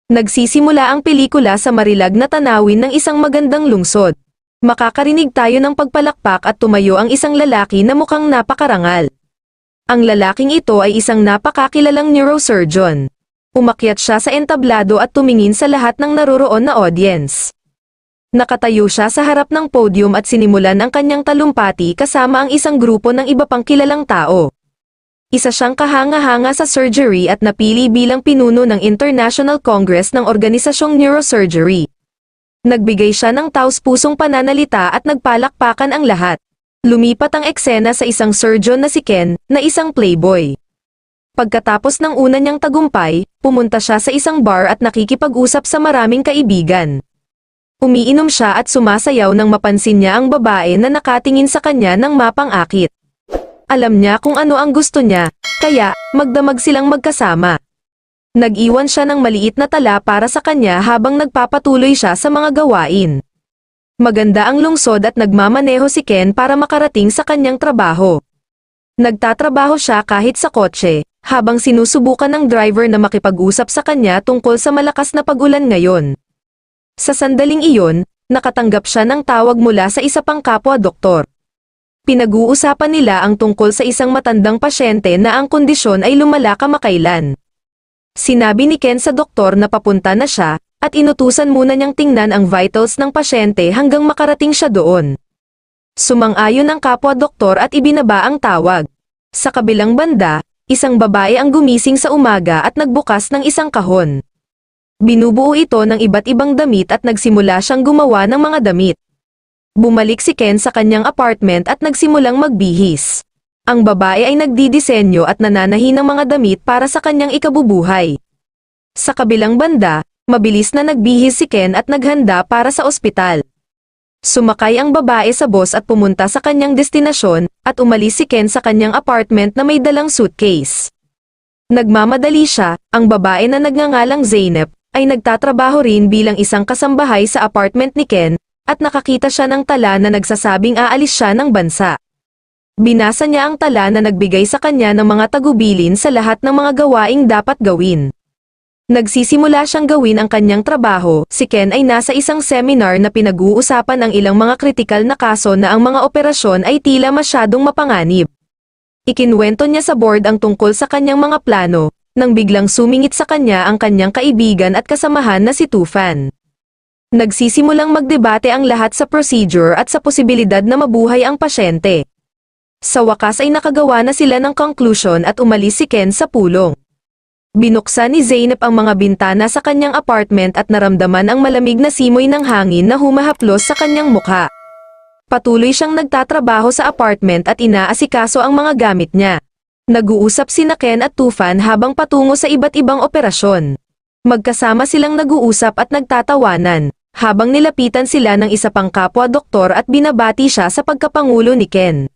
Nagsisimula ang pelikula sa marilag na tanawin ng isang magandang lungsod. Makakarinig tayo ng pagpalakpak at tumayo ang isang lalaki na mukhang napakarangal. Ang lalaking ito ay isang napakakilalang neurosurgeon. Umakyat siya sa entablado at tumingin sa lahat ng naroroon na audience. Nakatayo siya sa harap ng podium at sinimulan ang kanyang talumpati kasama ang isang grupo ng iba pang kilalang tao. Isa siyang kahanga-hanga sa surgery at napili bilang pinuno ng International Congress ng Organisasyong Neurosurgery. Nagbigay siya ng taos-pusong pananalita at nagpalakpakan ang lahat. Lumipat ang eksena sa isang surgeon na si Ken, na isang playboy. Pagkatapos ng una niyang tagumpay, pumunta siya sa isang bar at nakikipag-usap sa maraming kaibigan. Umiinom siya at sumasayaw nang mapansin niya ang babae na nakatingin sa kanya ng mapang-akit. Alam niya kung ano ang gusto niya, kaya magdamag silang magkasama. Nag-iwan siya ng maliit na tala para sa kanya habang nagpapatuloy siya sa mga gawain. Maganda ang lungsod at nagmamaneho si Ken para makarating sa kanyang trabaho. Nagtatrabaho siya kahit sa kotse, habang sinusubukan ng driver na makipag-usap sa kanya tungkol sa malakas na pag-ulan ngayon. Sa sandaling iyon, nakatanggap siya ng tawag mula sa isa pang kapwa-doktor. Pinag-uusapan nila ang tungkol sa isang matandang pasyente na ang kondisyon ay lumala kamakailan. Sinabi ni Ken sa doktor na papunta na siya, at inutusan muna niyang tingnan ang vitals ng pasyente hanggang makarating siya doon. Sumang-ayon ang kapwa-doktor at ibinaba ang tawag. Sa kabilang banda, isang babae ang gumising sa umaga at nagbukas ng isang kahon. Binubuo ito ng iba't ibang damit at nagsimula siyang gumawa ng mga damit. Bumalik si Ken sa kanyang apartment at nagsimulang magbihis. Ang babae ay nagdidisenyo at nananahi ng mga damit para sa kanyang ikabubuhay. Sa kabilang banda, mabilis na nagbihis si Ken at naghanda para sa ospital. Sumakay ang babae sa bus at pumunta sa kanyang destinasyon, at umalis si Ken sa kanyang apartment na may dalang suitcase. Nagmamadali siya, ang babae na nagngangalang Zeynep, ay nagtatrabaho rin bilang isang kasambahay sa apartment ni Ken, at nakakita siya ng tala na nagsasabing aalis siya ng bansa. Binasa niya ang tala na nagbigay sa kanya ng mga tagubilin sa lahat ng mga gawaing dapat gawin. Nagsisimula siyang gawin ang kanyang trabaho. Si Ken ay nasa isang seminar na pinag-uusapan ang ilang mga kritikal na kaso na ang mga operasyon ay tila masyadong mapanganib. Ikinwento niya sa board ang tungkol sa kanyang mga plano, nang biglang sumingit sa kanya ang kanyang kaibigan at kasamahan na si Tufan. Nagsisimulang magdebate ang lahat sa procedure at sa posibilidad na mabuhay ang pasyente. Sa wakas ay nakagawa na sila ng conclusion at umalis si Ken sa pulong. Binuksan ni Zeynep ang mga bintana sa kanyang apartment at naramdaman ang malamig na simoy ng hangin na humahaplos sa kanyang mukha. Patuloy siyang nagtatrabaho sa apartment at inaasikaso ang mga gamit niya. Nag-uusap sina Ken at Tufan habang patungo sa iba't ibang operasyon. Magkasama silang nag-uusap at nagtatawanan, habang nilapitan sila ng isa pang kapwa-doktor at binabati siya sa pagkapangulo ni Ken.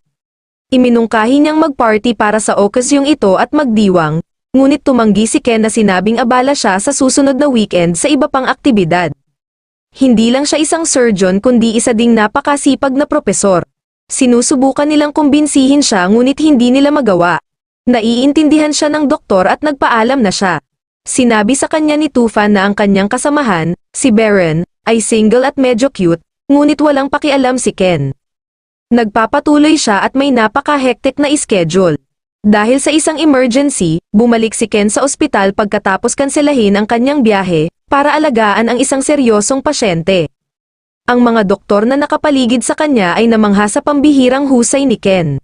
Iminungkahi niyang mag-party para sa okasyong ito at magdiwang, ngunit tumanggi si Ken na sinabing abala siya sa susunod na weekend sa iba pang aktibidad. Hindi lang siya isang surgeon kundi isa ding napakasipag na propesor. Sinusubukan nilang kumbinsihin siya ngunit hindi nila magawa. Naiintindihan siya ng doktor at nagpaalam na siya. Sinabi sa kanya ni Tufan na ang kanyang kasamahan, si Baron, ay single at medyo cute, ngunit walang pakialam si Ken. Nagpapatuloy siya at may napaka-hectic na schedule. Dahil sa isang emergency, bumalik si Ken sa ospital pagkatapos kanselahin ang kanyang biyahe, para alagaan ang isang seryosong pasyente. Ang mga doktor na nakapaligid sa kanya ay namangha sa pambihirang husay ni Ken.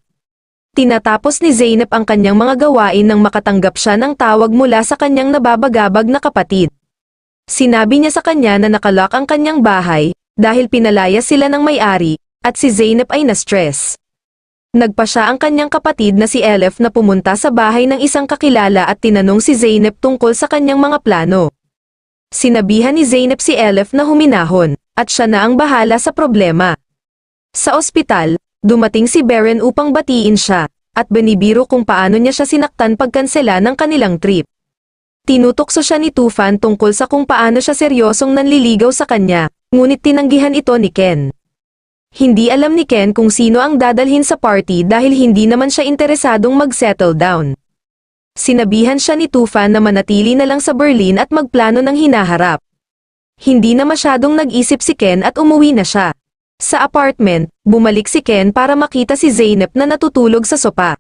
Tinatapos ni Zeynep ang kanyang mga gawain nang makatanggap siya ng tawag mula sa kanyang nababagabag na kapatid. Sinabi niya sa kanya na nakalock ang kanyang bahay, dahil pinalaya sila ng may-ari, at si Zeynep ay na-stress. Nagpa siya ang kanyang kapatid na si Elif na pumunta sa bahay ng isang kakilala at tinanong si Zeynep tungkol sa kanyang mga plano. Sinabihan ni Zeynep si Elif na huminahon, at siya na ang bahala sa problema. Sa ospital, dumating si Baron upang batiin siya, at binibiro kung paano niya siya sinaktan pagkansela ng kanilang trip. Tinutokso siya ni Tufan tungkol sa kung paano siya seryosong nanliligaw sa kanya, ngunit tinanggihan ito ni Ken. Hindi alam ni Ken kung sino ang dadalhin sa party dahil hindi naman siya interesadong mag-settle down. Sinabihan siya ni Tufan na manatili na lang sa Berlin at magplano ng hinaharap. Hindi na masyadong nag-isip si Ken at umuwi na siya. Sa apartment, bumalik si Ken para makita si Zeynep na natutulog sa sopa.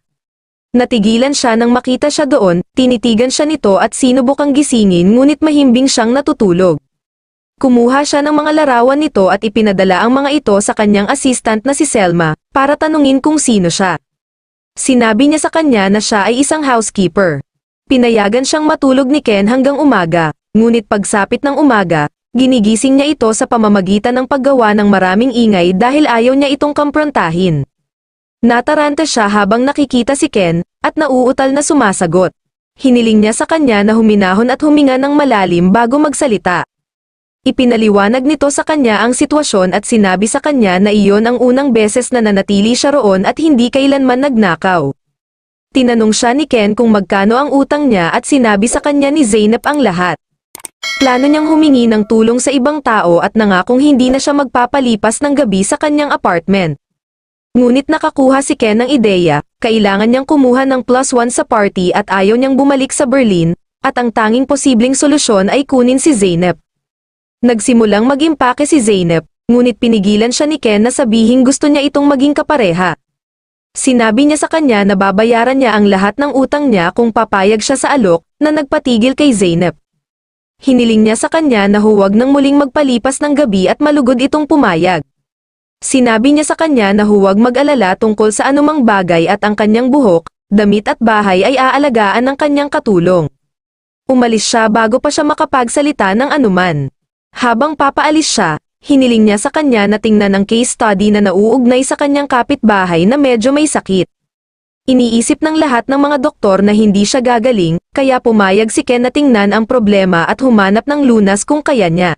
Natigilan siya nang makita siya doon, tinitigan siya nito at sinubukang gisingin ngunit mahimbing siyang natutulog. Kumuha siya ng mga larawan nito at ipinadala ang mga ito sa kanyang assistant na si Selma, para tanungin kung sino siya. Sinabi niya sa kanya na siya ay isang housekeeper. Pinayagan siyang matulog ni Ken hanggang umaga, ngunit pagsapit ng umaga, ginigising niya ito sa pamamagitan ng paggawa ng maraming ingay dahil ayaw niya itong kamprontahin. Nataranta siya habang nakikita si Ken, at nauutal na sumasagot. Hiniling niya sa kanya na huminahon at huminga ng malalim bago magsalita. Ipinaliwanag nito sa kanya ang sitwasyon at sinabi sa kanya na iyon ang unang beses na nanatili siya roon at hindi kailanman nagnakaw. Tinanong siya ni Ken kung magkano ang utang niya at sinabi sa kanya ni Zeynep ang lahat. Plano niyang humingi ng tulong sa ibang tao at nangakong hindi na siya magpapalipas ng gabi sa kanyang apartment. Ngunit nakakuha si Ken ng ideya, kailangan niyang kumuha ng +1 sa party at ayaw niyang bumalik sa Berlin, at ang tanging posibleng solusyon ay kunin si Zeynep. Nagsimulang mag-impake si Zeynep, ngunit pinigilan siya ni Ken na sabihing gusto niya itong maging kapareha. Sinabi niya sa kanya na babayaran niya ang lahat ng utang niya kung papayag siya sa alok, na nagpatigil kay Zeynep. Hiniling niya sa kanya na huwag nang muling magpalipas ng gabi at malugod itong pumayag. Sinabi niya sa kanya na huwag mag-alala tungkol sa anumang bagay at ang kanyang buhok, damit at bahay ay aalagaan ng kanyang katulong. Umalis siya bago pa siya makapagsalita ng anuman. Habang papaalis siya, hiniling niya sa kanya na tingnan ang case study na nauugnay sa kanyang kapitbahay na medyo may sakit. Iniisip ng lahat ng mga doktor na hindi siya gagaling, kaya pumayag si Ken na tingnan ang problema at humanap ng lunas kung kaya niya.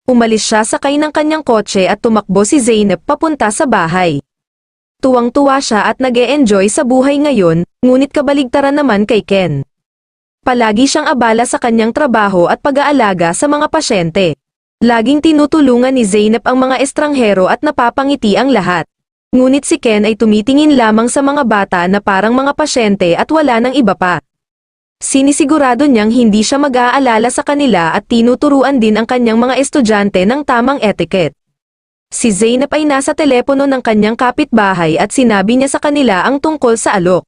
Umalis siya sakay ng kanyang kotse at tumakbo si Zeynep papunta sa bahay. Tuwang-tuwa siya at nag-e-enjoy sa buhay ngayon, ngunit kabaligtaran naman kay Ken. Palagi siyang abala sa kanyang trabaho at pag-aalaga sa mga pasyente. Laging tinutulungan ni Zeynep ang mga estranghero at napapangiti ang lahat. Ngunit si Ken ay tumitingin lamang sa mga bata na parang mga pasyente at wala nang iba pa. Sinisigurado niyang hindi siya mag-aalala sa kanila at tinuturuan din ang kanyang mga estudyante ng tamang etiquette. Si Zeynep ay nasa telepono ng kanyang kapitbahay at sinabi niya sa kanila ang tungkol sa alok.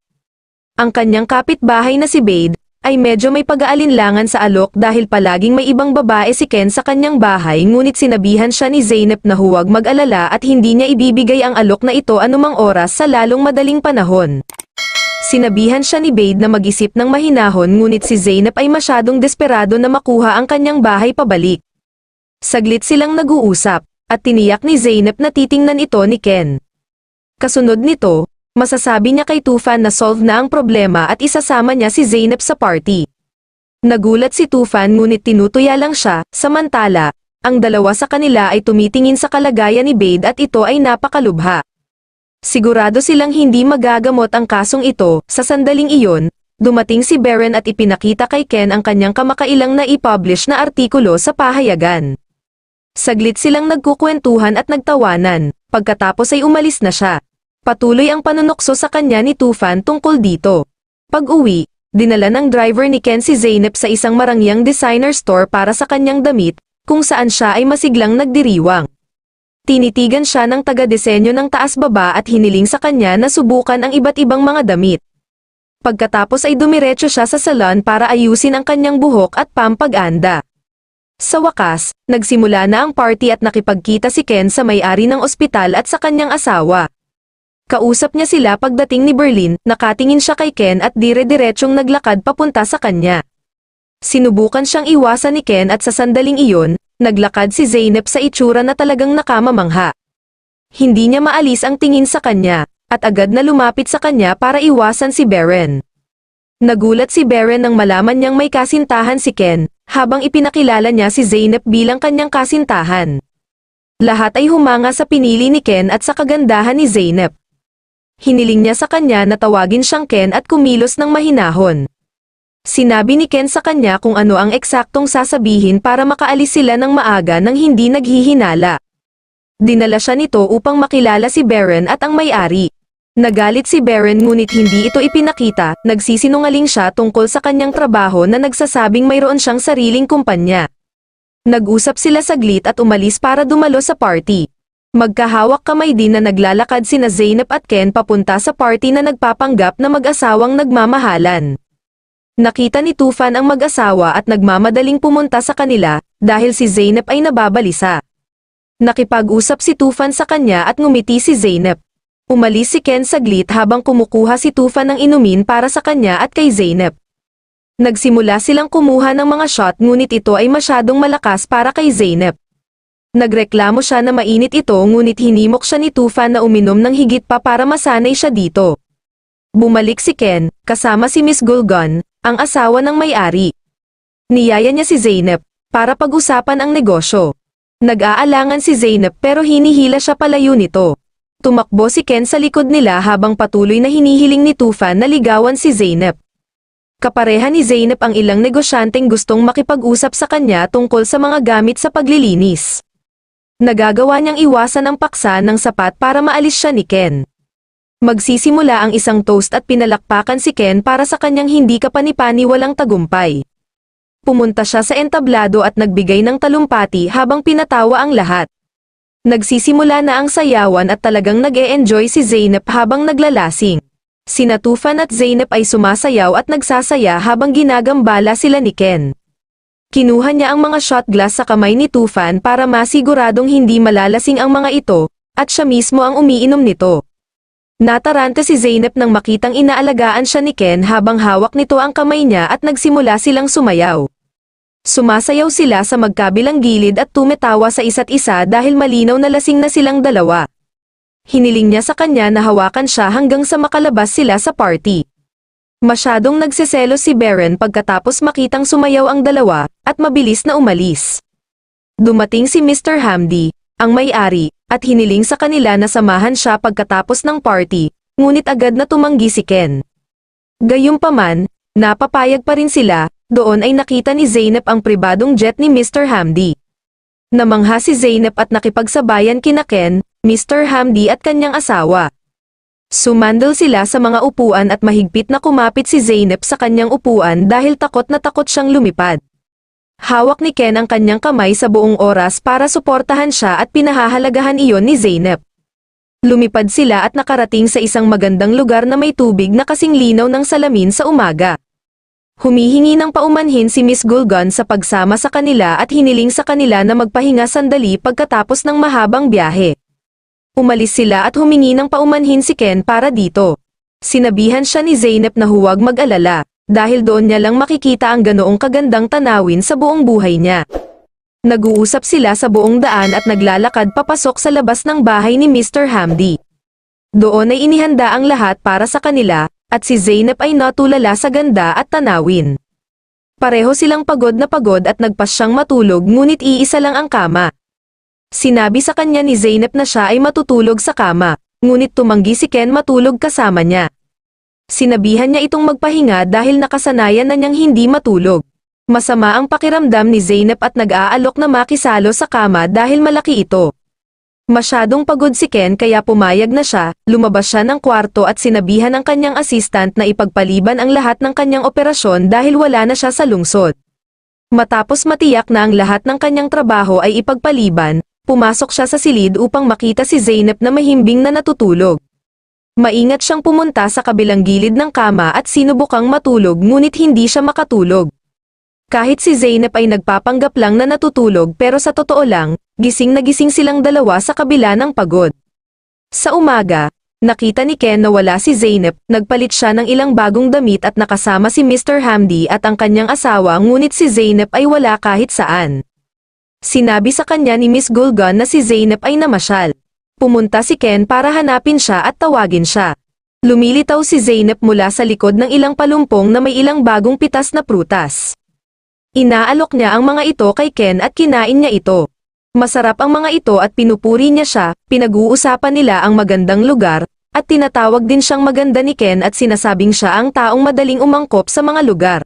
Ang kanyang kapitbahay na si Bade, ay medyo may pag-aalinlangan sa alok dahil palaging may ibang babae si Ken sa kanyang bahay ngunit sinabihan siya ni Zeynep na huwag mag-alala at hindi niya ibibigay ang alok na ito anumang oras sa lalong madaling panahon. Sinabihan siya ni Bade na mag-isip ng mahinahon ngunit si Zeynep ay masyadong desperado na makuha ang kanyang bahay pabalik. Saglit silang nag-uusap, at tiniyak ni Zeynep na titingnan ito ni Ken. Kasunod nito, masasabi niya kay Tufan na solve na ang problema at isasama niya si Zeynep sa party. Nagulat si Tufan ngunit tinutuya lang siya, samantala, ang dalawa sa kanila ay tumitingin sa kalagayan ni Bade at ito ay napakalubha. Sigurado silang hindi magagamot ang kasong ito, sa sandaling iyon, dumating si Beren at ipinakita kay Ken ang kanyang kamakailang na i-publish na artikulo sa pahayagan. Saglit silang nagkukwentuhan at nagtawanan, pagkatapos ay umalis na siya. Patuloy ang panunukso sa kanya ni Tufan tungkol dito. Pag-uwi, dinala ng driver ni Ken si Zeynep sa isang marangyang designer store para sa kanyang damit, kung saan siya ay masiglang nagdiriwang. Tinitigan siya ng taga-disenyo ng taas-baba at hiniling sa kanya na subukan ang iba't ibang mga damit. Pagkatapos ay dumiretso siya sa salon para ayusin ang kanyang buhok at pampag-anda. Sa wakas, nagsimula na ang party at nakipagkita si Ken sa may-ari ng ospital at sa kanyang asawa. Kausap niya sila pagdating ni Berlin, nakatingin siya kay Ken at dire-diretsyong naglakad papunta sa kanya. Sinubukan siyang iwasan ni Ken at sa sandaling iyon, naglakad si Zeynep sa itsura na talagang nakamamangha. Hindi niya maalis ang tingin sa kanya, at agad na lumapit sa kanya para iwasan si Beren. Nagulat si Beren nang malaman niyang may kasintahan si Ken, habang ipinakilala niya si Zeynep bilang kanyang kasintahan. Lahat ay humanga sa pinili ni Ken at sa kagandahan ni Zeynep. Hiniling niya sa kanya na tawagin siyang Ken at kumilos ng mahinahon. Sinabi ni Ken sa kanya kung ano ang eksaktong sasabihin para makaalis sila ng maaga nang hindi naghihinala. Dinala siya nito upang makilala si Beren at ang may-ari. Nagalit si Baron ngunit hindi ito ipinakita, nagsisinungaling siya tungkol sa kanyang trabaho na nagsasabing mayroon siyang sariling kumpanya. Nag-usap sila saglit at umalis para dumalo sa party. Magkahawak kamay din na naglalakad sina Zeynep at Ken papunta sa party na nagpapanggap na mag-asawang nagmamahalan. Nakita ni Tufan ang mag-asawa at nagmamadaling pumunta sa kanila, dahil si Zeynep ay nababalisa. Nakipag-usap si Tufan sa kanya at ngumiti si Zeynep. Umalis si Ken saglit habang kumukuha si Tufan ng inumin para sa kanya at kay Zeynep. Nagsimula silang kumuha ng mga shot ngunit ito ay masyadong malakas para kay Zeynep. Nagreklamo siya na mainit ito ngunit hinimok siya ni Tufan na uminom ng higit pa para masanay siya dito. Bumalik si Ken, kasama si Miss Gulgon, ang asawa ng may-ari. Niyaya niya si Zeynep, para pag-usapan ang negosyo. Nag-aalangan si Zeynep pero hinihila siya palayo nito. Tumakbo si Ken sa likod nila habang patuloy na hinihiling ni Tufan na ligawan si Zeynep. Kapareha ni Zeynep ang ilang negosyanteng gustong makipag-usap sa kanya tungkol sa mga gamit sa paglilinis. Nagagawa niyang iwasan ang paksa ng sapat para maalis siya ni Ken. Magsisimula ang isang toast at pinalakpakan si Ken para sa kanyang hindi kapani-paniwalang tagumpay. Pumunta siya sa entablado at nagbigay ng talumpati habang pinatawa ang lahat. Nagsisimula na ang sayawan at talagang nag-e-enjoy si Zeynep habang naglalasing. Sina Tufan at Zeynep ay sumasayaw at nagsasaya habang ginagambala sila ni Ken. Kinuha niya ang mga shot glass sa kamay ni Tufan para masiguradong hindi malalasing ang mga ito, at siya mismo ang umiinom nito. Nataranta si Zeynep nang makitang inaalagaan siya ni Ken habang hawak nito ang kamay niya at nagsimula silang sumayaw. Sumasayaw sila sa magkabilang gilid at tumetawa sa isa't isa dahil malinaw na lasing na silang dalawa. Hiniling niya sa kanya na hawakan siya hanggang sa makalabas sila sa party. Masyadong nagseselos si Baron pagkatapos makitang sumayaw ang dalawa, at mabilis na umalis. Dumating si Mr. Hamdi, ang may-ari, at hiniling sa kanila na samahan siya pagkatapos ng party, ngunit agad na tumanggi si Ken. Gayunpaman, napapayag pa rin sila. Doon ay nakita ni Zeynep ang pribadong jet ni Mr. Hamdi. Namangha si Zeynep at nakipagsabayan kina Ken, Mr. Hamdi at kanyang asawa. Sumandal sila sa mga upuan at mahigpit na kumapit si Zeynep sa kanyang upuan dahil takot na takot siyang lumipad. Hawak ni Ken ang kanyang kamay sa buong oras para suportahan siya at pinahahalagahan iyon ni Zeynep. Lumipad sila at nakarating sa isang magandang lugar na may tubig na kasing linaw ng salamin sa umaga. Humihingi ng paumanhin si Miss Gulgon sa pagsama sa kanila at hiniling sa kanila na magpahinga sandali pagkatapos ng mahabang biyahe. Umalis sila at humingi ng paumanhin si Ken para dito. Sinabihan siya ni Zeynep na huwag mag-alala, dahil doon niya lang makikita ang ganoong kagandang tanawin sa buong buhay niya. Nag-uusap sila sa buong daan at naglalakad papasok sa labas ng bahay ni Mr. Hamdi. Doon ay inihanda ang lahat para sa kanila, at si Zeynep ay natulala sa ganda at tanawin. Pareho silang pagod at nagpasyang matulog ngunit iisa lang ang kama. Sinabi sa kanya ni Zeynep na siya ay matutulog sa kama, ngunit tumanggi si Ken matulog kasama niya. Sinabihan niya itong magpahinga dahil nakasanayan na niyang hindi matulog. Masama ang pakiramdam ni Zeynep at nag-aalok na makisalo sa kama dahil malaki ito. Masyadong pagod si Ken kaya pumayag na siya, lumabas siya ng kwarto at sinabihan ng kanyang assistant na ipagpaliban ang lahat ng kanyang operasyon dahil wala na siya sa lungsod. Matapos matiyak na ang lahat ng kanyang trabaho ay ipagpaliban, pumasok siya sa silid upang makita si Zeynep na mahimbing na natutulog. Maingat siyang pumunta sa kabilang gilid ng kama at sinubukang matulog ngunit hindi siya makatulog. Kahit si Zeynep ay nagpapanggap lang na natutulog pero sa totoo lang, gising na gising silang dalawa sa kabila ng pagod. Sa umaga, nakita ni Ken na wala si Zeynep, nagpalit siya ng ilang bagong damit at nakasama si Mr. Hamdi at ang kanyang asawa ngunit si Zeynep ay wala kahit saan. Sinabi sa kanya ni Miss Gulgon na si Zeynep ay namasyal. Pumunta si Ken para hanapin siya at tawagin siya. Lumilitaw si Zeynep mula sa likod ng ilang palumpong na may ilang bagong pitas na prutas. Inaalok niya ang mga ito kay Ken at kinain niya ito. Masarap ang mga ito at pinupuri niya siya, pinag-uusapan nila ang magandang lugar, at tinatawag din siyang maganda ni Ken at sinasabing siya ang taong madaling umangkop sa mga lugar.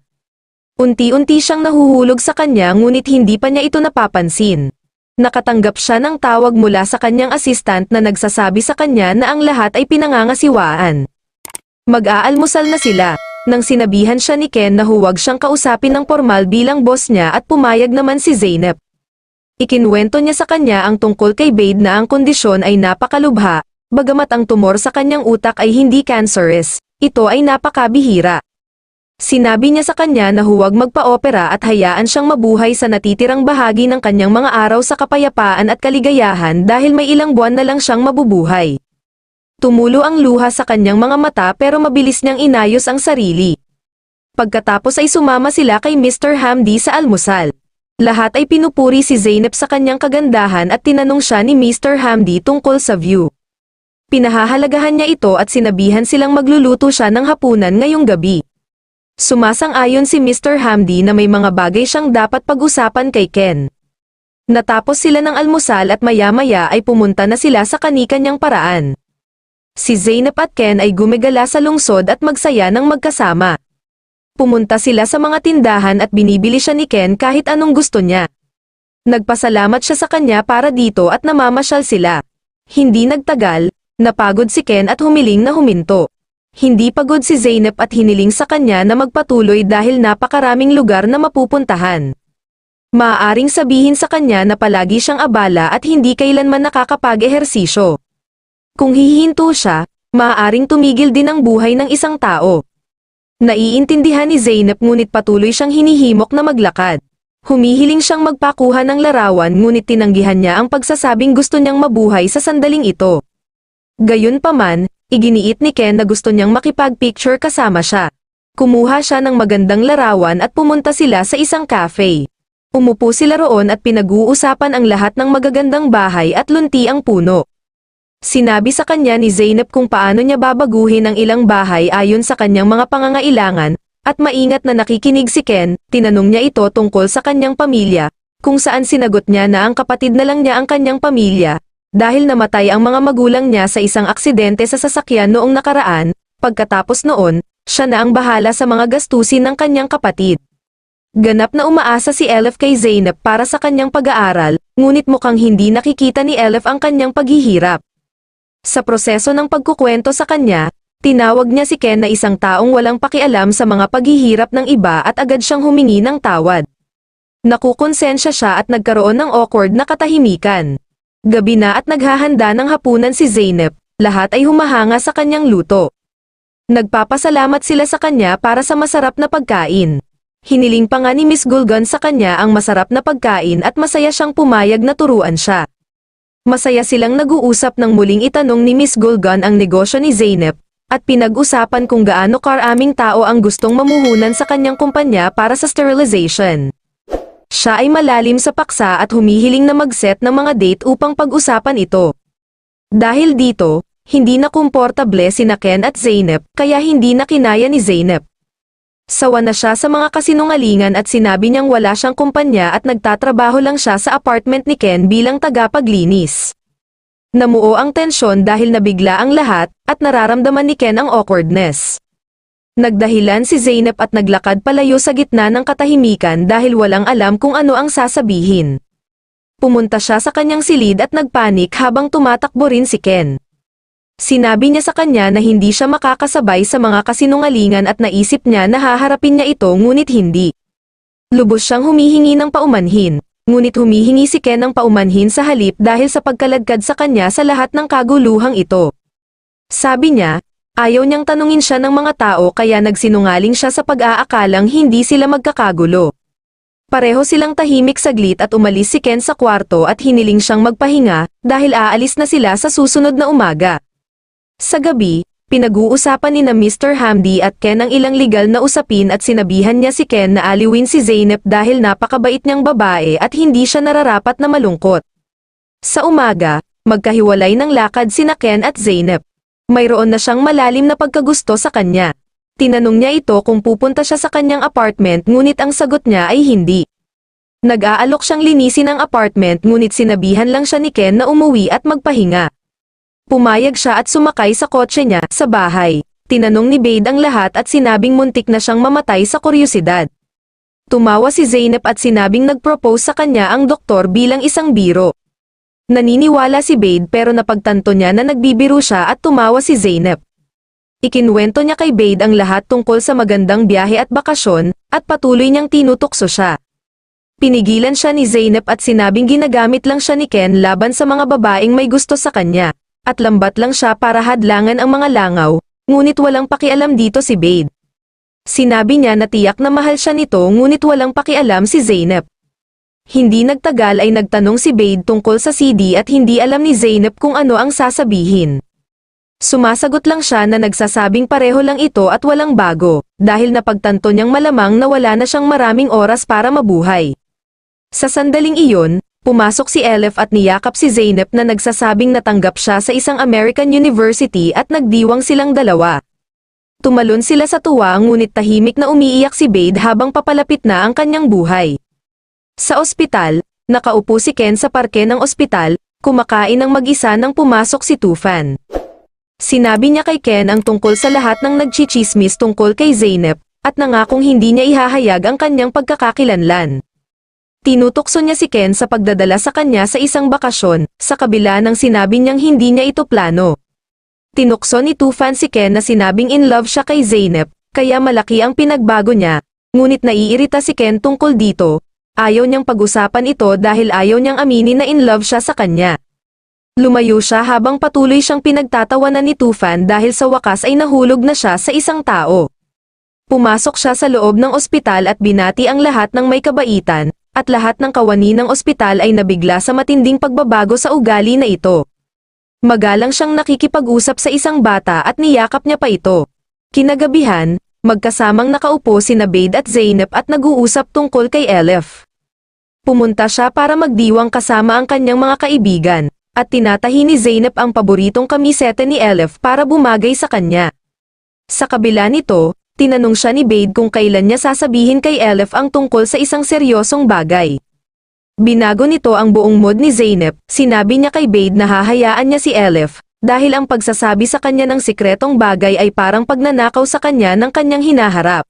Unti-unti siyang nahuhulog sa kanya ngunit hindi pa niya ito napapansin. Nakatanggap siya ng tawag mula sa kanyang assistant na nagsasabi sa kanya na ang lahat ay pinangangasiwaan. Mag-aalmusal na sila, nang sinabihan siya ni Ken na huwag siyang kausapin ng formal bilang boss niya at pumayag naman si Zeynep. Ikinwento niya sa kanya ang tungkol kay Bade na ang kondisyon ay napakalubha, bagamat ang tumor sa kanyang utak ay hindi cancerous, ito ay napakabihira. Sinabi niya sa kanya na huwag magpa-opera at hayaan siyang mabuhay sa natitirang bahagi ng kanyang mga araw sa kapayapaan at kaligayahan dahil may ilang buwan na lang siyang mabubuhay. Tumulo ang luha sa kanyang mga mata pero mabilis niyang inayos ang sarili. Pagkatapos ay sumama sila kay Mr. Hamdi sa almusal. Lahat ay pinupuri si Zeynep sa kanyang kagandahan at tinanong siya ni Mr. Hamdi tungkol sa view. Pinahahalagahan niya ito at sinabihan silang magluluto siya ng hapunan ngayong gabi. Sumasang-ayon si Mr. Hamdi na may mga bagay siyang dapat pag-usapan kay Ken. Natapos sila ng almusal at maya-maya ay pumunta na sila sa kani-kanyang paraan. Si Zeynep at Ken ay gumigala sa lungsod at magsaya ng magkasama. Pumunta sila sa mga tindahan at binibili siya ni Ken kahit anong gusto niya. Nagpasalamat siya sa kanya para dito at namamasyal sila. Hindi nagtagal, napagod si Ken at humiling na huminto. Hindi pagod si Zeynep at hiniling sa kanya na magpatuloy dahil napakaraming lugar na mapupuntahan. Maaaring sabihin sa kanya na palagi siyang abala at hindi kailanman nakakapag-ehersisyo. Kung hihinto siya, maaaring tumigil din ang buhay ng isang tao. Naiintindihan ni Zeynep ngunit patuloy siyang hinihimok na maglakad. Humihiling siyang magpakuha ng larawan ngunit tinanggihan niya ang pagsasabing gusto niyang mabuhay sa sandaling ito. Gayunpaman, iginiit ni Ken na gusto niyang makipag-picture kasama siya. Kumuha siya ng magandang larawan at pumunta sila sa isang cafe. Umupo sila roon at pinag-uusapan ang lahat ng magagandang bahay at lunti ang puno. Sinabi sa kanya ni Zeynep kung paano niya babaguhin ang ilang bahay ayon sa kanyang mga pangangailangan, at maingat na nakikinig si Ken, tinanong niya ito tungkol sa kanyang pamilya, kung saan sinagot niya na ang kapatid na lang niya ang kanyang pamilya, dahil namatay ang mga magulang niya sa isang aksidente sa sasakyan noong nakaraan, pagkatapos noon, siya na ang bahala sa mga gastusin ng kanyang kapatid. Ganap na umaasa si Elif kay Zeynep para sa kanyang pag-aaral, ngunit mukhang hindi nakikita ni Elif ang kanyang paghihirap. Sa proseso ng pagkukwento sa kanya, tinawag niya si Ken na isang taong walang pakialam sa mga paghihirap ng iba at agad siyang humingi ng tawad. Nakukonsensya siya at nagkaroon ng awkward na katahimikan. Gabi na at naghahanda ng hapunan si Zeynep, lahat ay humahanga sa kanyang luto. Nagpapasalamat sila sa kanya para sa masarap na pagkain. Hiniling pa nga ni Miss Gulgan sa kanya ang masarap na pagkain at masaya siyang pumayag na turuan siya. Masaya silang nag-uusap nang muling itanong ni Miss Gulgan ang negosyo ni Zeynep, at pinag-usapan kung gaano karaming tao ang gustong mamuhunan sa kanyang kumpanya para sa sterilization. Siya ay malalim sa paksa at humihiling na mag-set ng mga date upang pag-usapan ito. Dahil dito, hindi na komportable sina Ken at Zeynep kaya hindi na kinaya ni Zeynep. Sawa na siya sa mga kasinungalingan at sinabi niyang wala siyang kumpanya at nagtatrabaho lang siya sa apartment ni Ken bilang tagapaglinis. Namuo ang tensyon dahil nabigla ang lahat at nararamdaman ni Ken ang awkwardness. Nagdahilan si Zeynep at naglakad palayo sa gitna ng katahimikan dahil walang alam kung ano ang sasabihin. Pumunta siya sa kanyang silid at nagpanik habang tumatakbo rin si Ken. Sinabi niya sa kanya na hindi siya makakasabay sa mga kasinungalingan at naisip niya na haharapin niya ito ngunit hindi. Lubos siyang humihingi ng paumanhin, ngunit humihingi si Ken ng paumanhin sa halip dahil sa pagkaladkad sa kanya sa lahat ng kaguluhang ito. Sabi niya, ayaw niyang tanungin siya ng mga tao kaya nagsinungaling siya sa pag-aakalang hindi sila magkakagulo. Pareho silang tahimik saglit at umalis si Ken sa kwarto at hiniling siyang magpahinga dahil aalis na sila sa susunod na umaga. Sa gabi, pinag-uusapan ni na Mr. Hamdi at Ken ang ilang legal na usapin at sinabihan niya si Ken na aliwin si Zeynep dahil napakabait niyang babae at hindi siya nararapat na malungkot. Sa umaga, magkahiwalay ng lakad sina Ken at Zeynep. Mayroon na siyang malalim na pagkagusto sa kanya. Tinanong niya ito kung pupunta siya sa kanyang apartment ngunit ang sagot niya ay hindi. Nag-aalok siyang linisin ang apartment ngunit sinabihan lang siya ni Ken na umuwi at magpahinga. Pumayag siya at sumakay sa kotse niya sa bahay. Tinanong ni Bade ang lahat at sinabing muntik na siyang mamatay sa kuryosidad. Tumawa si Zeynep at sinabing nag-propose sa kanya ang doktor bilang isang biro. Naniniwala si Bade pero napagtanto niya na nagbibiro siya at tumawa si Zeynep. Ikinwento niya kay Bade ang lahat tungkol sa magandang biyahe at bakasyon, at patuloy niyang tinutukso siya. Pinigilan siya ni Zeynep at sinabing ginagamit lang siya ni Ken laban sa mga babaeng may gusto sa kanya, at lambat lang siya para hadlangan ang mga langaw, ngunit walang pakialam dito si Bade. Sinabi niya na tiyak na mahal siya nito ngunit walang pakialam si Zeynep. Hindi nagtagal ay nagtanong si Bade tungkol sa CD at hindi alam ni Zeynep kung ano ang sasabihin. Sumasagot lang siya na nagsasabing pareho lang ito at walang bago, dahil napagtanto niyang malamang na wala na siyang maraming oras para mabuhay. Sa sandaling iyon, pumasok si Elif at niyakap si Zeynep na nagsasabing natanggap siya sa isang American University at nagdiwang silang dalawa. Tumalon sila sa tuwa ngunit tahimik na umiiyak si Bade habang papalapit na ang kanyang buhay. Sa ospital, nakaupo si Ken sa parke ng ospital, kumakain ng mag-isa nang pumasok si Tufan. Sinabi niya kay Ken ang tungkol sa lahat ng nagchichismis tungkol kay Zeynep, at nangakong hindi niya ihahayag ang kanyang pagkakakilanlan. Tinutokso niya si Ken sa pagdadala sa kanya sa isang bakasyon, sa kabila ng sinabi niyang hindi niya ito plano. Tinukso ni Tufan si Ken na sinabing in love siya kay Zeynep, kaya malaki ang pinagbago niya, ngunit naiirita si Ken tungkol dito, ayaw niyang pag-usapan ito dahil ayaw niyang aminin na in love siya sa kanya. Lumayo siya habang patuloy siyang pinagtatawanan ni Tufan dahil sa wakas ay nahulog na siya sa isang tao. Pumasok siya sa loob ng ospital at binati ang lahat ng may kabaitan, at lahat ng kawani ng ospital ay nabigla sa matinding pagbabago sa ugali na ito. Magalang siyang nakikipag-usap sa isang bata at niyakap niya pa ito. Kinagabihan, magkasamang nakaupo sina Bade at Zeynep at nag-uusap tungkol kay Elif. Pumunta siya para magdiwang kasama ang kanyang mga kaibigan, at tinatahi ni Zeynep ang paboritong kamisete ni Elif para bumagay sa kanya. Sa kabila nito, tinanong siya ni Bade kung kailan niya sasabihin kay Elif ang tungkol sa isang seryosong bagay. Binago nito ang buong mood ni Zeynep, sinabi niya kay Bade na hahayaan niya si Elif, dahil ang pagsasabi sa kanya ng sikretong bagay ay parang pagnanakaw sa kanya ng kanyang hinaharap.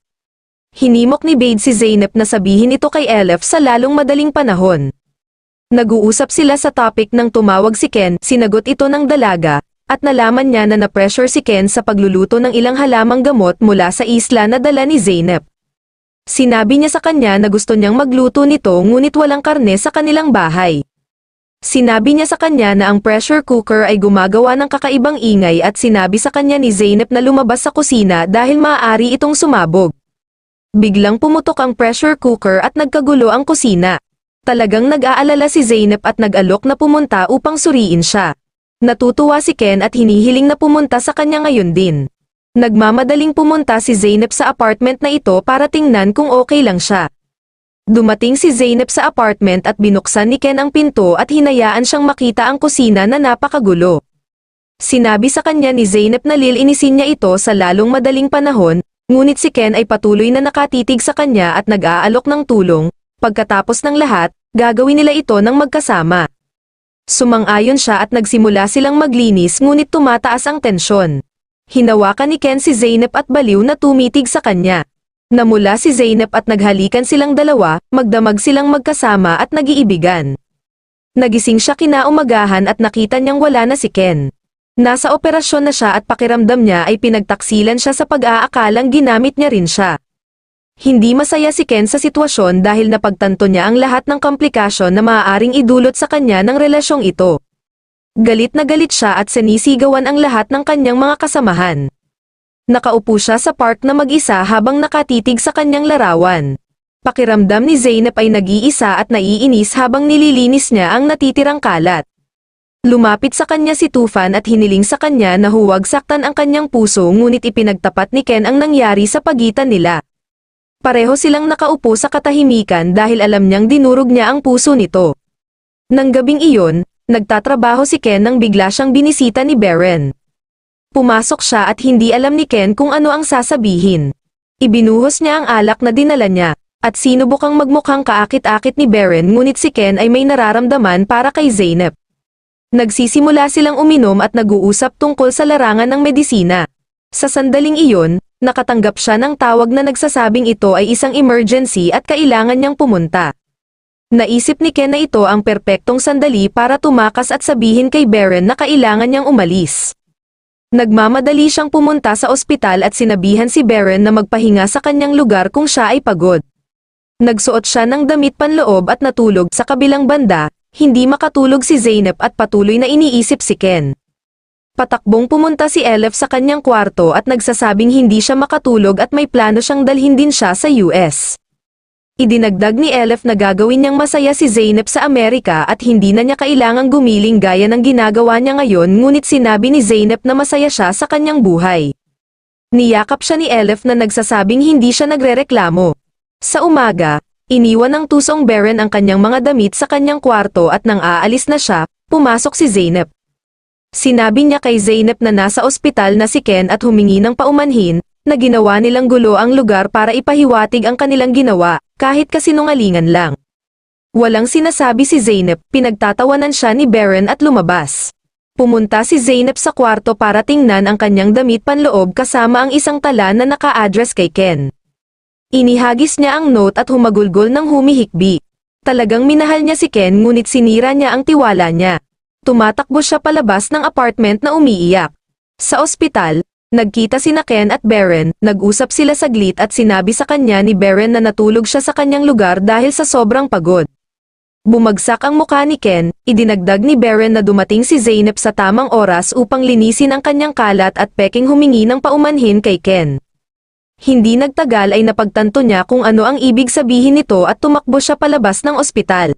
Hinimok ni Bade si Zeynep na sabihin ito kay Elif sa lalong madaling panahon. Nag-uusap sila sa topic nang tumawag si Ken, sinagot ito ng dalaga, at nalaman niya na na-pressure si Ken sa pagluluto ng ilang halamang gamot mula sa isla na dala ni Zeynep. Sinabi niya sa kanya na gusto niyang magluto nito ngunit walang karne sa kanilang bahay. Sinabi niya sa kanya na ang pressure cooker ay gumagawa ng kakaibang ingay at sinabi sa kanya ni Zeynep na lumabas sa kusina dahil maaari itong sumabog. Biglang pumutok ang pressure cooker at nagkagulo ang kusina. Talagang nag-aalala si Zeynep at nag-alok na pumunta upang suriin siya. Natutuwa si Ken at hinihiling na pumunta sa kanya ngayon din. Nagmamadaling pumunta si Zeynep sa apartment na ito para tingnan kung okay lang siya. Dumating si Zeynep sa apartment at binuksan ni Ken ang pinto at hinayaan siyang makita ang kusina na napakagulo. Sinabi sa kanya ni Zeynep na lilinisin niya ito sa lalong madaling panahon, ngunit si Ken ay patuloy na nakatitig sa kanya at nag-aalok ng tulong. Pagkatapos ng lahat, gagawin nila ito ng magkasama. Sumang-ayon siya at nagsimula silang maglinis ngunit tumataas ang tensyon. Hinawakan ni Ken si Zeynep at baliw na tumitig sa kanya. Namula si Zeynep at naghalikan silang dalawa, magdamag silang magkasama at nag-iibigan. Nagising siya kinaumagahan at nakita niyang wala na si Ken. Nasa operasyon na siya at pakiramdam niya ay pinagtaksilan siya sa pag-aakalang ginamit niya rin siya. Hindi masaya si Ken sa sitwasyon dahil napagtanto niya ang lahat ng komplikasyon na maaaring idulot sa kanya ng relasyong ito. Galit na galit siya at sinisigawan ang lahat ng kanyang mga kasamahan. Nakaupo siya sa park na mag-isa habang nakatitig sa kanyang larawan. Pakiramdam ni Zeynep ay nag-iisa at naiinis habang nililinis niya ang natitirang kalat. Lumapit sa kanya si Tufan at hiniling sa kanya na huwag saktan ang kanyang puso ngunit ipinagtapat ni Ken ang nangyari sa pagitan nila. Pareho silang nakaupo sa katahimikan dahil alam niyang dinurog niya ang puso nito. Nang gabing iyon, nagtatrabaho si Ken nang bigla siyang binisita ni Beren. Pumasok siya at hindi alam ni Ken kung ano ang sasabihin. Ibinuhos niya ang alak na dinala niya, at sinubukang magmukhang kaakit-akit ni Beren ngunit si Ken ay may nararamdaman para kay Zeynep. Nagsisimula silang uminom at nag-uusap tungkol sa larangan ng medisina. Sa sandaling iyon, Nakatanggap siya ng tawag na nagsasabing ito ay isang emergency at kailangan niyang pumunta. Naisip ni Ken na ito ang perpektong sandali para tumakas at sabihin kay Baron na kailangan niyang umalis. Nagmamadali siyang pumunta sa ospital at sinabihan si Baron na magpahinga sa kanyang lugar kung siya ay pagod. Nagsuot siya ng damit panloob at natulog sa kabilang banda, hindi makatulog si Zeynep at patuloy na iniisip si Ken. Patakbong pumunta si Elif sa kanyang kwarto at nagsasabing hindi siya makatulog at may plano siyang dalhin din siya sa US. Idinagdag ni Elif na gagawin niyang masaya si Zeynep sa Amerika at hindi na niya kailangang gumiling gaya ng ginagawa niya ngayon, ngunit sinabi ni Zeynep na masaya siya sa kanyang buhay. Niyakap siya ni Elif na nagsasabing hindi siya nagrereklamo. Sa umaga, iniwan ng tusong Baron ang kanyang mga damit sa kanyang kwarto at nang aalis na siya, pumasok si Zeynep. Sinabi niya kay Zeynep na nasa ospital na si Ken at humingi ng paumanhin, na ginawa nilang gulo ang lugar para ipahiwatig ang kanilang ginawa, kahit kasinungalingan lang. Walang sinasabi si Zeynep, pinagtatawanan siya ni Baron at lumabas. Pumunta si Zeynep sa kwarto para tingnan ang kanyang damit panloob kasama ang isang tala na naka-address kay Ken. Inihagis niya ang note at humagulgol ng humihikbi. Talagang minahal niya si Ken ngunit sinira niya ang tiwala niya. Tumatakbo siya palabas ng apartment na umiiyak. Sa ospital, nagkita sina Ken at Baron, nag-usap sila saglit at sinabi sa kanya ni Baron na natulog siya sa kanyang lugar dahil sa sobrang pagod. Bumagsak ang mukha ni Ken, idinagdag ni Baron na dumating si Zeynep sa tamang oras upang linisin ang kanyang kalat at peking humingi ng paumanhin kay Ken. Hindi nagtagal ay napagtanto niya kung ano ang ibig sabihin nito at tumakbo siya palabas ng ospital.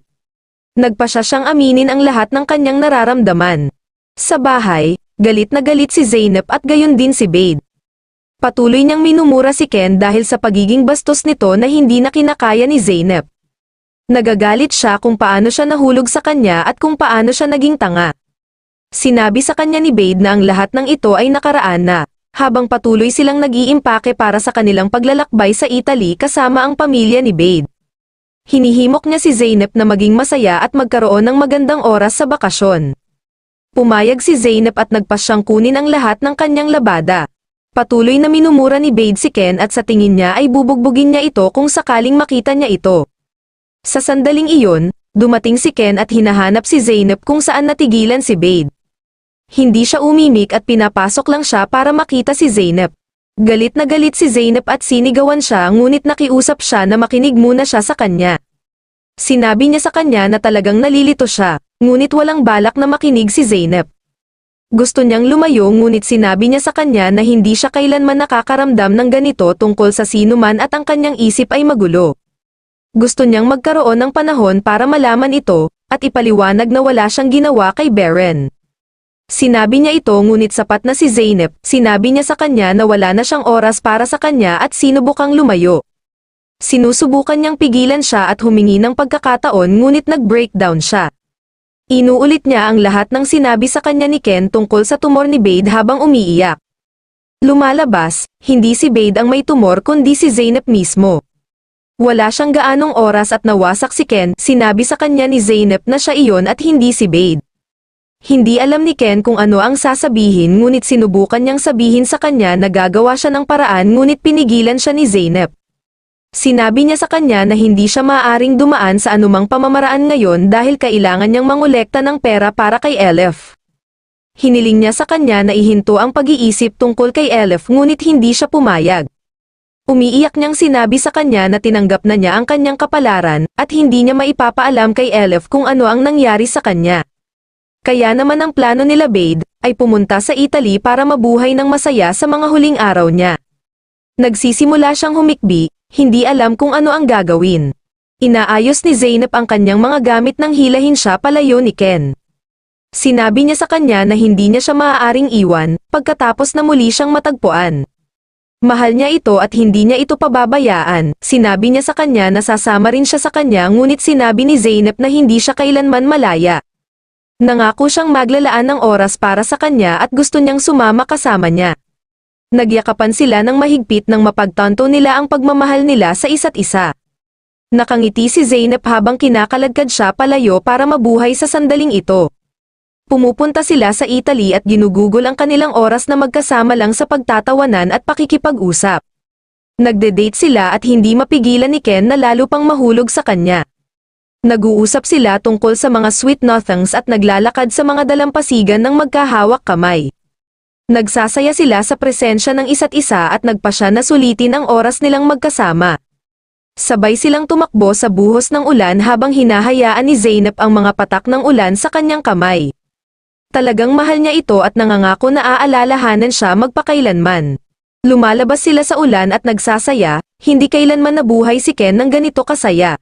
Nagpa siya siyang aminin ang lahat ng kanyang nararamdaman. Sa bahay, galit na galit si Zeynep at gayon din si Bade. Patuloy niyang minumura si Ken dahil sa pagiging bastos nito na hindi na kinakaya ni Zeynep. Nagagalit siya kung paano siya nahulog sa kanya at kung paano siya naging tanga. Sinabi sa kanya ni Bade na ang lahat ng ito ay nakaraan na, habang patuloy silang nag-iimpake para sa kanilang paglalakbay sa Italy kasama ang pamilya ni Bade. Hinihimok niya si Zeynep na maging masaya at magkaroon ng magandang oras sa bakasyon. Pumayag si Zeynep at nagpasyang kunin ang lahat ng kanyang labada. Patuloy na minumura ni Bade si Ken at sa tingin niya ay bubugbugin niya ito kung sakaling makita niya ito. Sa sandaling iyon, dumating si Ken at hinahanap si Zeynep kung saan natigilan si Bade. Hindi siya umimik at pinapasok lang siya para makita si Zeynep. Galit na galit si Zeynep at sinigawan siya ngunit nakiusap siya na makinig muna siya sa kanya. Sinabi niya sa kanya na talagang nalilito siya, ngunit walang balak na makinig si Zeynep. Gusto niyang lumayo ngunit sinabi niya sa kanya na hindi siya kailanman nakakaramdam ng ganito tungkol sa sino man at ang kanyang isip ay magulo. Gusto niyang magkaroon ng panahon para malaman ito, at ipaliwanag na wala siyang ginawa kay Baron. Sinabi niya ito ngunit sapat na si Zeynep, sinabi niya sa kanya na wala na siyang oras para sa kanya at sinubukang lumayo. Sinusubukan niyang pigilan siya at humingi ng pagkakataon ngunit nag-breakdown siya. Inuulit niya ang lahat ng sinabi sa kanya ni Ken tungkol sa tumor ni Bade habang umiiyak. Lumalabas, hindi si Bade ang may tumor kundi si Zeynep mismo. Wala siyang gaanong oras at nawasak si Ken, sinabi sa kanya ni Zeynep na siya iyon at hindi si Bade. Hindi alam ni Ken kung ano ang sasabihin ngunit sinubukan niyang sabihin sa kanya na gagawa siya ng paraan ngunit pinigilan siya ni Zeynep. Sinabi niya sa kanya na hindi siya maaaring dumaan sa anumang pamamaraan ngayon dahil kailangan niyang mangolekta ng pera para kay Elif. Hiniling niya sa kanya na ihinto ang pag-iisip tungkol kay Elif ngunit hindi siya pumayag. Umiiyak niyang sinabi sa kanya na tinanggap na niya ang kanyang kapalaran at hindi niya maipapaalam kay Elif kung ano ang nangyari sa kanya. Kaya naman ang plano nila Bade ay pumunta sa Italy para mabuhay ng masaya sa mga huling araw niya. Nagsisimula siyang humikbi, hindi alam kung ano ang gagawin. Inaayos ni Zeynep ang kanyang mga gamit nang hilahin siya palayo ni Ken. Sinabi niya sa kanya na hindi niya siya maaaring iwan, pagkatapos na muli siyang matagpuan. Mahal niya ito at hindi niya ito pababayaan, sinabi niya sa kanya na sasama rin siya sa kanya ngunit sinabi ni Zeynep na hindi siya kailanman malaya. Nangako siyang maglalaan ng oras para sa kanya at gusto niyang sumama kasama niya. Nagyakapan sila ng mahigpit nang mapagtanto nila ang pagmamahal nila sa isa't isa. Nakangiti si Zeynep habang kinakaladkad siya palayo para mabuhay sa sandaling ito. Pumupunta sila sa Italy at ginugugol ang kanilang oras na magkasama lang sa pagtatawanan at pakikipag-usap. Nagde-date sila at hindi mapigilan ni Ken na lalo pang mahulog sa kanya. Nag-uusap sila tungkol sa mga sweet nothings at naglalakad sa mga dalampasigan ng magkahawak kamay. Nagsasaya sila sa presensya ng isa't isa at nagpasya na sulitin ang oras nilang magkasama. Sabay silang tumakbo sa buhos ng ulan habang hinahayaan ni Zeynep ang mga patak ng ulan sa kanyang kamay. Talagang mahal niya ito at nangangako na aalalahanan siya magpakailanman. Lumalabas sila sa ulan at nagsasaya, hindi kailanman nabuhay si Ken ng ganito kasaya.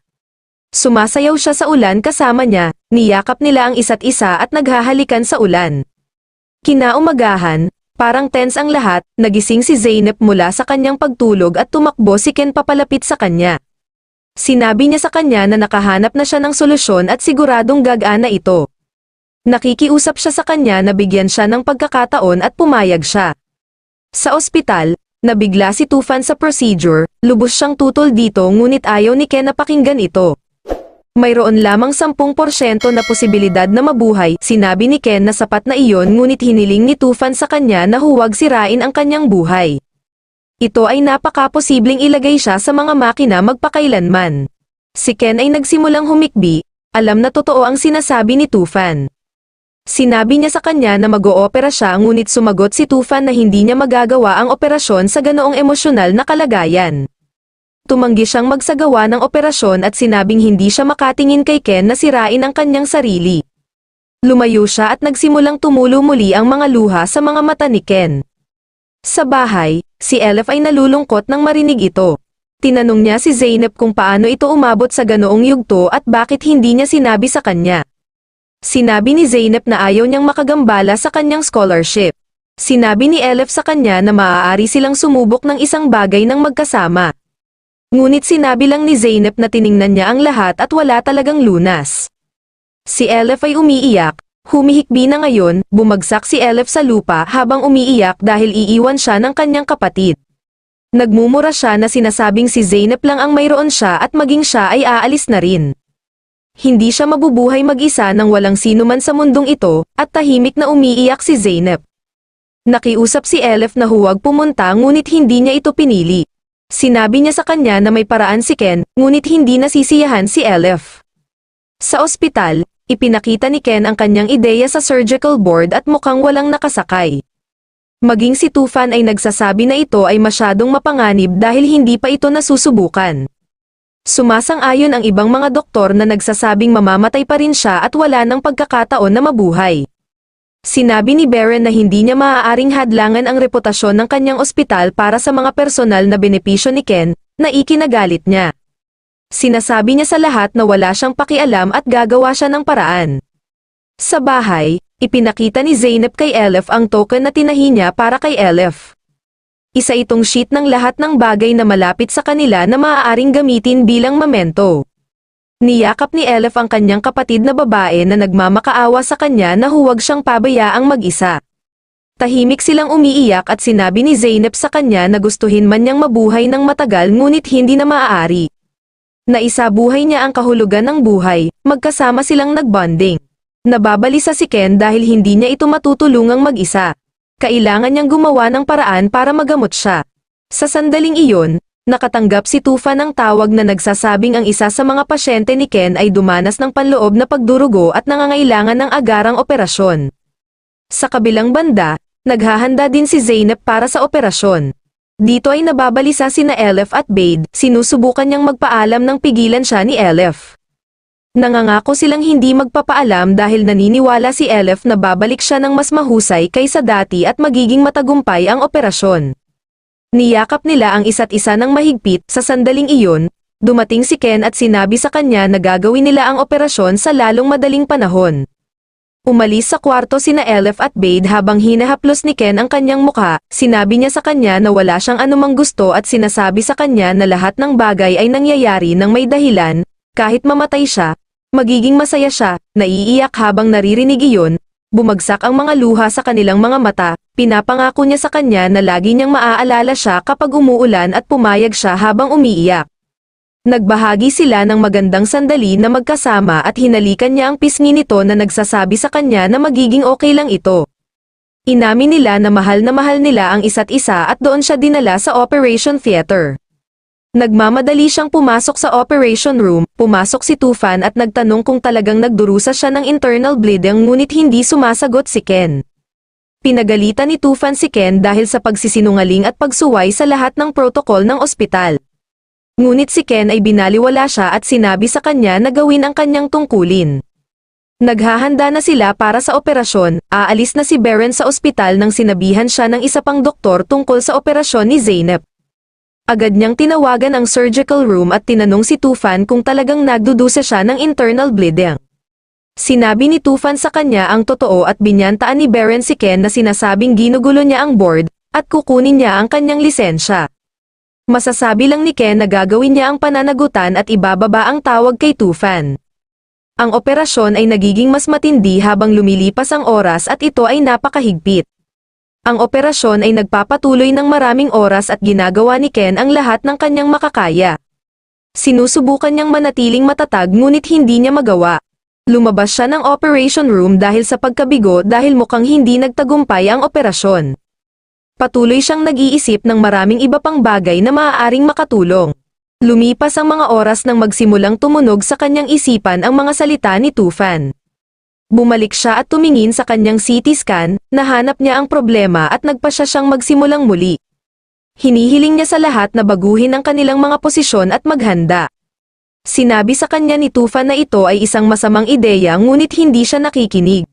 Sumasayaw siya sa ulan kasama niya, niyakap nila ang isa't isa at naghahalikan sa ulan. Kinaumagahan, parang tense ang lahat, nagising si Zeynep mula sa kanyang pagtulog at tumakbo si Ken papalapit sa kanya. Sinabi niya sa kanya na nakahanap na siya ng solusyon at siguradong gagaan na ito. Nakikiusap siya sa kanya na bigyan siya ng pagkakataon at pumayag siya. Sa ospital, nabigla si Tufan sa procedure, lubos siyang tutol dito ngunit ayaw ni Ken na pakinggan ito. Mayroon lamang 10% na posibilidad na mabuhay, sinabi ni Ken na sapat na iyon ngunit hiniling ni Tufan sa kanya na huwag sirain ang kanyang buhay. Ito ay napaka-posibleng ilagay siya sa mga makina magpakailanman. Si Ken ay nagsimulang humikbi, alam na totoo ang sinasabi ni Tufan. Sinabi niya sa kanya na mag-oopera siya ngunit sumagot si Tufan na hindi niya magagawa ang operasyon sa ganoong emosyonal na kalagayan. Tumanggi siyang magsagawa ng operasyon at sinabing hindi siya makatingin kay Ken na sirain ang kanyang sarili. Lumayo siya at nagsimulang tumulo muli ang mga luha sa mga mata ni Ken. Sa bahay, si Elif ay nalulungkot nang marinig ito. Tinanong niya si Zeynep kung paano ito umabot sa ganoong yugto at bakit hindi niya sinabi sa kanya. Sinabi ni Zeynep na ayaw niyang makagambala sa kanyang scholarship. Sinabi ni Elif sa kanya na maaari silang sumubok ng isang bagay ng magkasama. Ngunit sinabi lang ni Zeynep na tiningnan niya ang lahat at wala talagang lunas. Si Elif ay umiiyak, humihikbi na ngayon, bumagsak si Elif sa lupa habang umiiyak dahil iiwan siya ng kanyang kapatid. Nagmumura siya na sinasabing si Zeynep lang ang mayroon siya at maging siya ay aalis na rin. Hindi siya mabubuhay mag-isa nang walang sino man sa mundong ito, at tahimik na umiiyak si Zeynep. Nakiusap si Elif na huwag pumunta ngunit hindi niya ito pinili. Sinabi niya sa kanya na may paraan si Ken, ngunit hindi nasisiyahan si Elif. Sa ospital, ipinakita ni Ken ang kanyang ideya sa surgical board at mukhang walang nakasakay. Maging si Tufan ay nagsasabi na ito ay masyadong mapanganib dahil hindi pa ito nasusubukan. Sumasang-ayon ang ibang mga doktor na nagsasabing mamamatay pa rin siya at wala ng pagkakataon na mabuhay. Sinabi ni Beren na hindi niya maaaring hadlangan ang reputasyon ng kanyang ospital para sa mga personal na benepisyo ni Ken, na ikinagalit niya. Sinasabi niya sa lahat na wala siyang pakialam at gagawa siya ng paraan. Sa bahay, ipinakita ni Zeynep kay Elif ang token na tinahi niya para kay Elif. Isa itong sheet ng lahat ng bagay na malapit sa kanila na maaaring gamitin bilang memento. Niyakap ni Elif ang kanyang kapatid na babae na nagmamakaawa sa kanya na huwag siyang pabayaang mag-isa. Tahimik silang umiiyak at sinabi ni Zeynep sa kanya na gustuhin man niyang mabuhay ng matagal ngunit hindi na maaari. Naisabuhay niya ang kahulugan ng buhay, magkasama silang nagbonding. Nababalisa si Ken dahil hindi niya ito matutulungang mag-isa. Kailangan niyang gumawa ng paraan para magamot siya. Sa sandaling iyon, nakatanggap si Tufan ng tawag na nagsasabing ang isa sa mga pasyente ni Ken ay dumanas ng panloob na pagdurugo at nangangailangan ng agarang operasyon. Sa kabilang banda, naghahanda din si Zeynep para sa operasyon. Dito ay nababalisa sina Elif at Bade, sinusubukan niyang magpaalam ng pigilan siya ni Elif. Nangangako silang hindi magpapaalam dahil naniniwala si Elif na babalik siya ng mas mahusay kaysa dati at magiging matagumpay ang operasyon. Niyakap nila ang isa't isa ng mahigpit. Sa sandaling iyon, dumating si Ken at sinabi sa kanya na gagawin nila ang operasyon sa lalong madaling panahon. Umalis sa kwarto sina Elif at Bade habang hinahaplos ni Ken ang kanyang mukha. Sinabi niya sa kanya na wala siyang anumang gusto at sinasabi sa kanya na lahat ng bagay ay nangyayari ng may dahilan, kahit mamatay siya. Magiging masaya siya, naiiyak habang naririnig iyon, bumagsak ang mga luha sa kanilang mga mata, pinapangako niya sa kanya na lagi niyang maaalala siya kapag umuulan at pumayag siya habang umiiyak. Nagbahagi sila ng magandang sandali na magkasama at hinalikan niya ang pisngi nito na nagsasabi sa kanya na magiging okay lang ito. Inamin nila na mahal nila ang isa't isa at doon siya dinala sa operation theater. Nagmamadali siyang pumasok sa operation room, pumasok si Tufan at nagtanong kung talagang nagdurusa siya ng internal bleeding ngunit hindi sumasagot si Ken. Pinagalitan ni Tufan si Ken dahil sa pagsisinungaling at pagsuway sa lahat ng protokol ng ospital. Ngunit si Ken ay binaliwala siya at sinabi sa kanya na gawin ang kanyang tungkulin. Naghahanda na sila para sa operasyon, aalis na si Beren sa ospital nang sinabihan siya ng isa pang doktor tungkol sa operasyon ni Zeynep. Agad niyang tinawagan ang surgical room at tinanong si Tufan kung talagang nagdudusa siya ng internal bleeding. Sinabi ni Tufan sa kanya ang totoo at binyantaan ni Beren si Ken na sinasabing ginugulo niya ang board, at kukunin niya ang kanyang lisensya. Masasabi lang ni Ken na gagawin niya ang pananagutan at ibababa ang tawag kay Tufan. Ang operasyon ay nagiging mas matindi habang lumilipas ang oras at ito ay napakahigpit. Ang operasyon ay nagpapatuloy ng maraming oras at ginagawa ni Ken ang lahat ng kanyang makakaya. Sinusubukan niyang manatiling matatag ngunit hindi niya magawa. Lumabas siya ng operation room dahil sa pagkabigo dahil mukhang hindi nagtagumpay ang operasyon. Patuloy siyang nag-iisip ng maraming iba pang bagay na maaaring makatulong. Lumipas ang mga oras nang magsimulang tumunog sa kanyang isipan ang mga salita ni Tufan. Bumalik siya at tumingin sa kanyang CT scan, nahanap niya ang problema at nagpasya siyang magsimulang muli. Hinihiling niya sa lahat na baguhin ang kanilang mga posisyon at maghanda. Sinabi sa kanya ni Tufan na ito ay isang masamang ideya ngunit hindi siya nakikinig.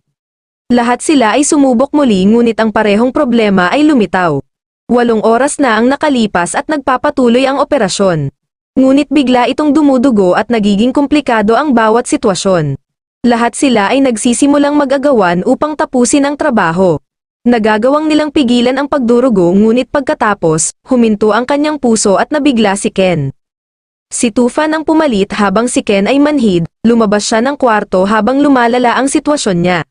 Lahat sila ay sumubok muli ngunit ang parehong problema ay lumitaw. 8 oras na ang nakalipas at nagpapatuloy ang operasyon. Ngunit bigla itong dumudugo at nagiging komplikado ang bawat sitwasyon. Lahat sila ay nagsisimulang mag-agawan upang tapusin ang trabaho. Nagagawang nilang pigilan ang pagdurugo ngunit pagkatapos, huminto ang kanyang puso at nabigla si Ken. Si Tufan ang pumalit habang si Ken ay manhid, lumabas siya ng kwarto habang lumalala ang sitwasyon niya.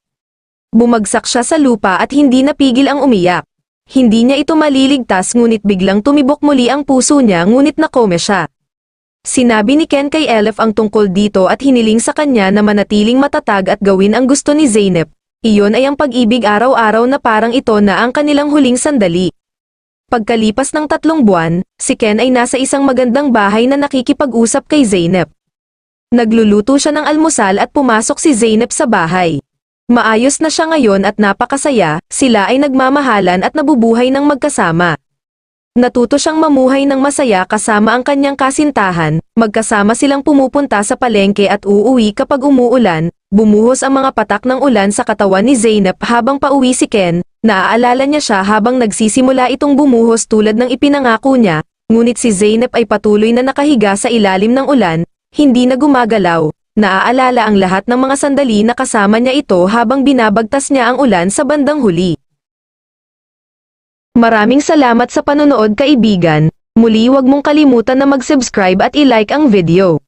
Bumagsak siya sa lupa at hindi napigil ang umiyak. Hindi niya ito maliligtas ngunit biglang tumibok muli ang puso niya ngunit nakome siya. Sinabi ni Ken kay Elif ang tungkol dito at hiniling sa kanya na manatiling matatag at gawin ang gusto ni Zeynep. Iyon ay ang pag-ibig araw-araw na parang ito na ang kanilang huling sandali. Pagkalipas ng 3 buwan, si Ken ay nasa isang magandang bahay na nakikipag-usap kay Zeynep. Nagluluto siya ng almusal at pumasok si Zeynep sa bahay. Maayos na siya ngayon at napakasaya, sila ay nagmamahalan at nabubuhay ng magkasama. Natuto siyang mamuhay ng masaya kasama ang kanyang kasintahan, magkasama silang pumupunta sa palengke at uuwi kapag umuulan, bumuhos ang mga patak ng ulan sa katawan ni Zeynep habang pauwi si Ken, naaalala niya siya habang nagsisimula itong bumuhos tulad ng ipinangako niya, ngunit si Zeynep ay patuloy na nakahiga sa ilalim ng ulan, hindi na gumagalaw. Naaalala ang lahat ng mga sandali na kasama niya ito habang binabagtas niya ang ulan sa bandang huli. Maraming salamat sa panonood kaibigan, muli huwag mong kalimutan na mag-subscribe at i-like ang video.